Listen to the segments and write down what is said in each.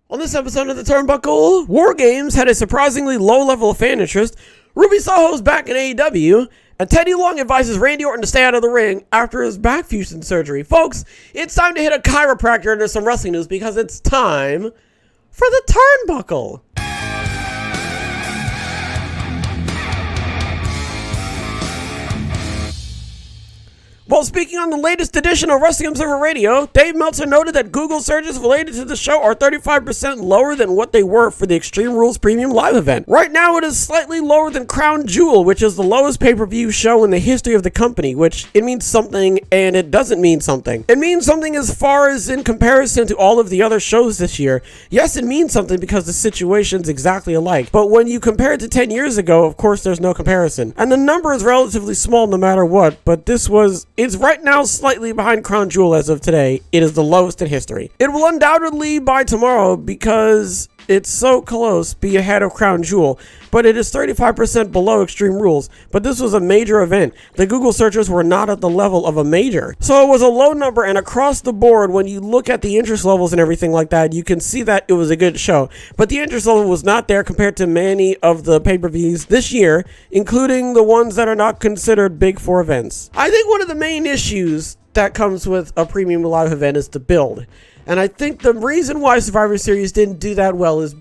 On this episode of the Turnbuckle, War Games had a surprisingly low level of fan interest, Ruby Soho's back in AEW, and Teddy Long advises Randy Orton to stay out of the ring after his back fusion surgery. Folks, it's time to hit a chiropractor into some wrestling news because it's time for the Turnbuckle. While speaking on the latest edition of Wrestling Observer Radio, Dave Meltzer noted that Google searches related to the show are 35% lower than what they were for the Extreme Rules Premium Live event. Right now, it is slightly lower than Crown Jewel, which is the lowest pay-per-view show in the history of the company, which it means something and it doesn't mean something. It means something as far as in comparison to all of the other shows this year. Yes, it means something because the situation's exactly alike, but when you compare it to 10 years ago, of course, there's no comparison. And the number is relatively small no matter what, but it's right now slightly behind Crown Jewel as of today. It is the lowest in history. It will undoubtedly by tomorrow, because it's so close, be ahead of Crown Jewel, but it is 35% below Extreme Rules. But this was a major event. The Google searches were not at the level of a major. So it was a low number, and across the board, when you look at the interest levels and everything like that, you can see that it was a good show. But the interest level was not there compared to many of the pay-per-views this year, including the ones that are not considered big four events. I think one of the main issues that comes with a premium live event is the build. And I think the reason why Survivor Series didn't do that well is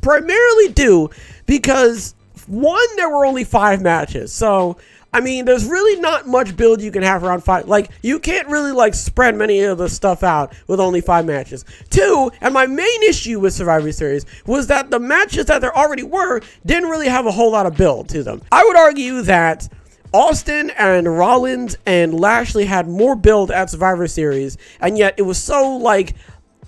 primarily due because, one, there were only 5 matches. So, I mean, there's really not much build you can have around 5. Like, you can't really, spread many of the stuff out with only 5 matches. 2, and my main issue with Survivor Series was that the matches that there already were didn't really have a whole lot of build to them. I would argue that Austin and Rollins and Lashley had more build at Survivor Series, and yet it was so,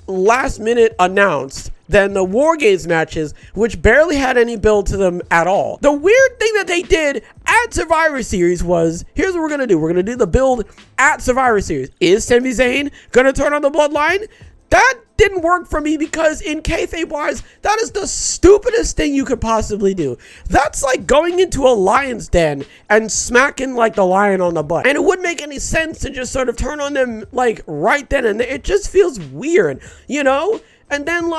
last minute announced than the War Games matches, which barely had any build to them at all. The weird thing that they did at Survivor Series was, here's what we're going to do. We're going to do the build at Survivor Series. Is Sami Zayn going to turn on the Bloodline? That didn't work for me because in kayfabe-wise, that is the stupidest thing you could possibly do. That's like going into a lion's den and smacking the lion on the butt. And it wouldn't make any sense to just sort of turn on them right then and there. It just feels weird, you know? And then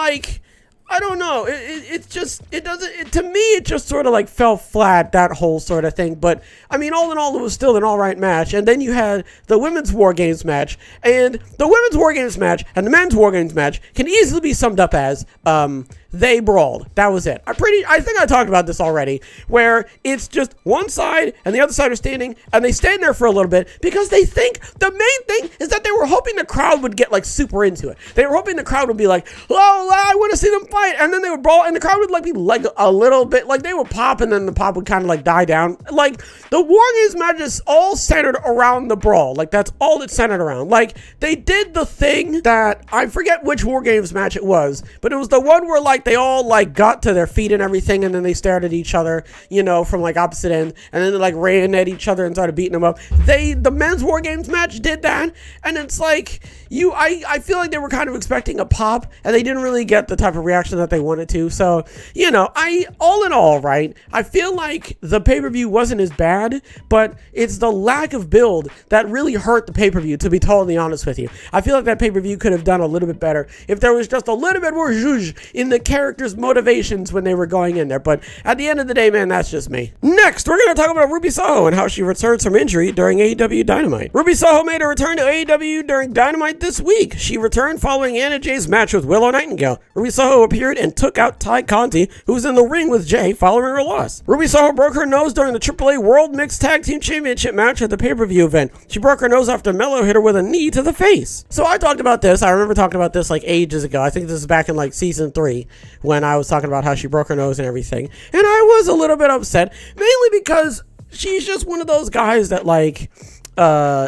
I don't know. To me, it just sort of fell flat, that whole sort of thing. But I mean, all in all, it was still an all right match. And then you had the women's War Games match, and the women's War Games match and the men's War Games match can easily be summed up as, they brawled. That was it. I think I talked about this already, where it's just one side and the other side are standing, and they stand there for a little bit because they think the main thing is that they were hoping the crowd would get super into it. They were hoping the crowd would be like, oh, I want to see them fight, and then they would brawl, and the crowd would be a little bit, they would pop, and then the pop would kind of die down. The War Games match is all centered around the brawl. That's all it's centered around. They did the thing that, I forget which War Games match it was, but it was the one where they all got to their feet and everything, and then they stared at each other, from opposite end, and then they ran at each other and started beating them up. The men's War Games match did that, and it's I feel like they were kind of expecting a pop, and they didn't really get the type of reaction that they wanted to. So, all in all, right, I feel like the pay-per-view wasn't as bad, but it's the lack of build that really hurt the pay-per-view, to be totally honest with you. I feel like that pay-per-view could have done a little bit better if there was just a little bit more zhuzh in the characters' motivations when they were going in there. But at the end of the day, man, that's just me. Next, we're going to talk about Ruby Soho and how she returns from injury during AEW Dynamite. Ruby Soho made a return to AEW during Dynamite this week. She returned following Anna Jay's match with Willow Nightingale. Ruby Soho appeared and took out Ty Conti, who was in the ring with Jay following her loss. Ruby Soho broke her nose during the AAA World Mixed Tag Team Championship match at the pay-per-view event. She broke her nose after Mello hit her with a knee to the face. So I talked about this. I remember talking about this ages ago. I think this is back in season 3 when I was talking about how she broke her nose and everything. And I was a little bit upset, mainly because she's just one of those guys that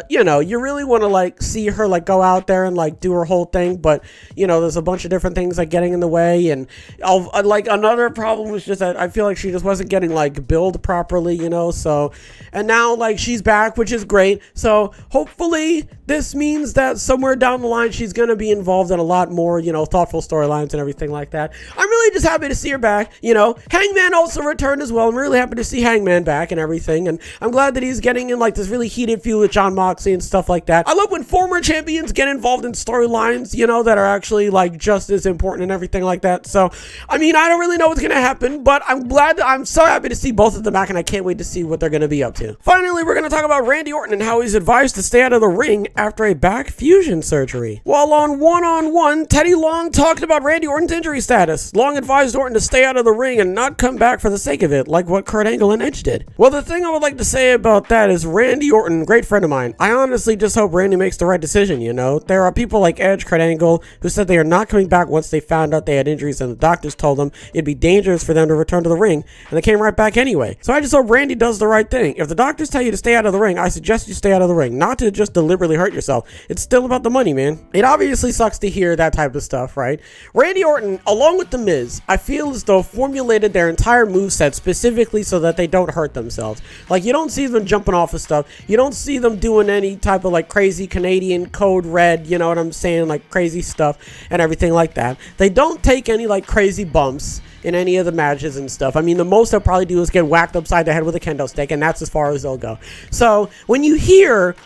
you really want to see her go out there and do her whole thing, but there's a bunch of different things getting in the way, and another problem was just that I feel like she just wasn't getting billed properly, so, and now she's back, which is great. So hopefully this means that somewhere down the line she's gonna be involved in a lot more thoughtful storylines and everything like that. I'm really really just happy to see her back. Hangman also returned as well. I'm really happy to see Hangman back and everything, and I'm glad that he's getting in like this really heated feud with Jon Moxley and stuff like that. I love when former champions get involved in storylines, that are actually like just as important and everything like that. So, I don't really know what's gonna happen, but I'm so happy to see both of them back, and I can't wait to see what they're gonna be up to. Finally, we're gonna talk about Randy Orton and how he's advised to stay out of the ring after a back fusion surgery. While on one-on-one, Teddy Long talked about Randy Orton's injury status. Long advised Orton to stay out of the ring and not come back for the sake of it, like what Kurt Angle and Edge did. Well, the thing I would like to say about that is Randy Orton, great friend of mine. I honestly just hope Randy makes the right decision, There are people like Edge, Kurt Angle, who said they are not coming back once they found out they had injuries and the doctors told them it'd be dangerous for them to return to the ring, and they came right back anyway. So I just hope Randy does the right thing. If the doctors tell you to stay out of the ring, I suggest you stay out of the ring, not to just deliberately hurt yourself. It's still about the money, man. It obviously sucks to hear that type of stuff, right? Randy Orton, along with The Miz, I feel as though formulated their entire moveset specifically so that they don't hurt themselves. Like, you don't see them jumping off of stuff. You don't see them doing any type of like crazy Canadian code red, you know what I'm saying, like crazy stuff and everything like that. They don't take any like crazy bumps in any of the matches and stuff. The most they'll probably do is get whacked upside the head with a kendo stick, and that's as far as they'll go. So when you hear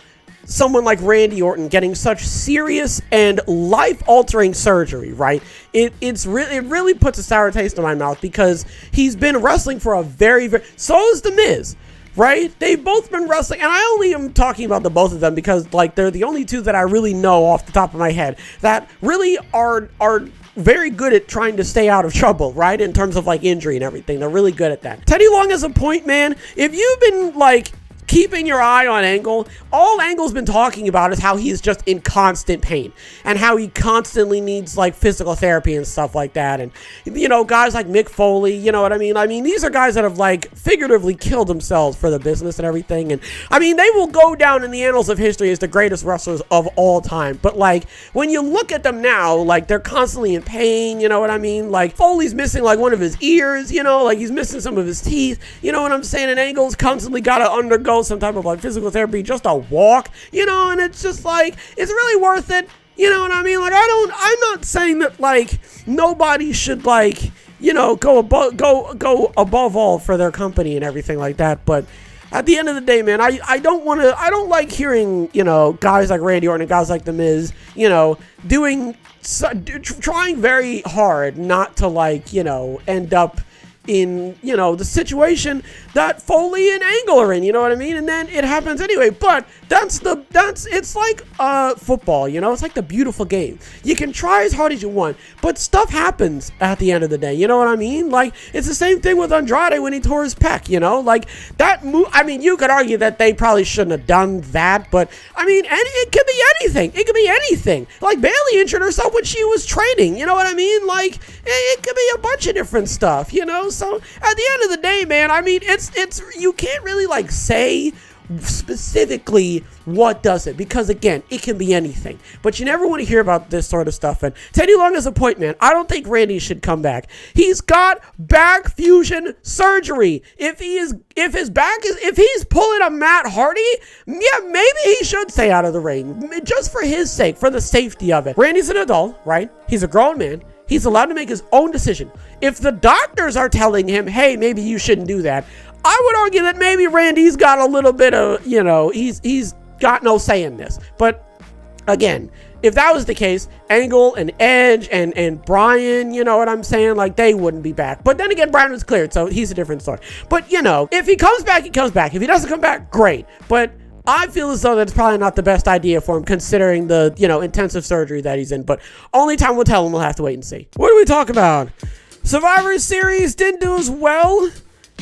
someone like Randy Orton getting such serious and life-altering surgery, right? It really puts a sour taste in my mouth, because he's been wrestling for a very, so is The Miz, right? They've both been wrestling, and I only am talking about the both of them because like they're the only two that I really know off the top of my head that really are very good at trying to stay out of trouble, right? In terms of like injury and everything. They're really good at that. Teddy Long has a point, man. If you've been like keeping your eye on Angle, all Angle's been talking about is how he's just in constant pain and how he constantly needs like physical therapy and stuff like that. And guys like Mick Foley, you know what I mean? These are guys that have like figuratively killed themselves for the business and everything. And they will go down in the annals of history as the greatest wrestlers of all time. But like when you look at them now, like they're constantly in pain, you know what I mean? Like Foley's missing like one of his ears, like he's missing some of his teeth, you know what I'm saying? And Angle's constantly got to undergo some type of like physical therapy just to walk, and it's just like, it's really worth it, you know what I mean? Like I'm not saying that like nobody should like, go above all for their company and everything like that, but at the end of the day, man, I don't like hearing, guys like Randy Orton and guys like The Miz, trying very hard not to like, end up in, the situation that Foley and Angle are in, you know what I mean? And then it happens anyway. But it's like football, it's like the beautiful game. You can try as hard as you want, but stuff happens at the end of the day, you know what I mean? Like, it's the same thing with Andrade when he tore his pec, like that move. You could argue that they probably shouldn't have done that, but it could be anything. It could be anything. Like Bayley injured herself when she was training, you know what I mean? Like it could be a bunch of different stuff, So at the end of the day, man, it's you can't really like say specifically what does it, because again, it can be anything, but you never want to hear about this sort of stuff. And Teddy Long has a point, man. I don't think Randy should come back. He's got back fusion surgery. If he's pulling a Matt Hardy, yeah, maybe he should stay out of the ring, just for his sake, for the safety of it. Randy's an adult, right? He's a grown man. He's allowed to make his own decision. If the doctors are telling him, hey, maybe you shouldn't do that, I would argue that maybe Randy's got a little bit of, he's got no say in this. But again, if that was the case, Angle and Edge and Bryan, you know what I'm saying? Like, they wouldn't be back. But then again, Bryan was cleared, so he's a different story. But, if he comes back, he comes back. If he doesn't come back, great. But I feel as though that's probably not the best idea for him, considering the, intensive surgery that he's in. But only time will tell, and we'll have to wait and see. What do we talk about? Survivor Series didn't do as well,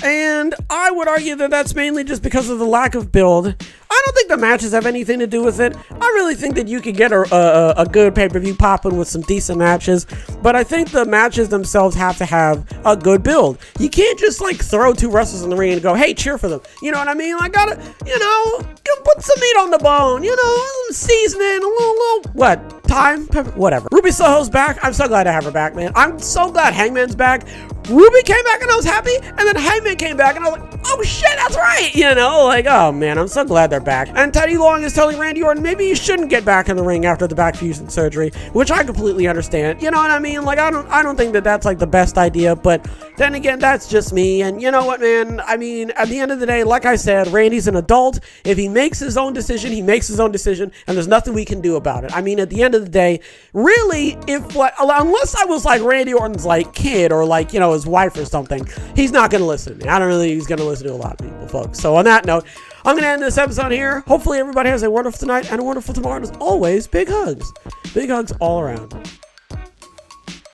and I would argue that that's mainly just because of the lack of build. I don't think the matches have anything to do with it. I really think that you could get a good pay-per-view popping with some decent matches, but I think the matches themselves have to have a good build. You can't just like throw two wrestlers in the ring and go, hey, cheer for them. You know what I mean? I gotta, put some meat on the bone, some seasoning, a little, what? time, whatever. Ruby Soho's back. I'm so glad to have her back, man. I'm so glad Hangman's back. Ruby came back and I was happy, and then Hangman came back and I was like, oh shit, that's right, you know, like, oh man, I'm so glad they're back. And Teddy Long is telling Randy Orton maybe you shouldn't get back in the ring after the back fusion surgery, which I completely understand. You know what I mean? Like, I don't think that that's like the best idea, but then again, that's just me. And you know what, man? I mean, at the end of the day, like I said, Randy's an adult. If he makes his own decision, he makes his own decision, and there's nothing we can do about it. I mean, at the end of the day, really, unless I was like Randy Orton's like kid or like, you know, his wife or something, he's not going to listen to me. I don't really think he's going to listen to a lot of people, folks. So on that note, I'm going to end this episode here. Hopefully everybody has a wonderful tonight and a wonderful tomorrow. And as always, big hugs. Big hugs all around.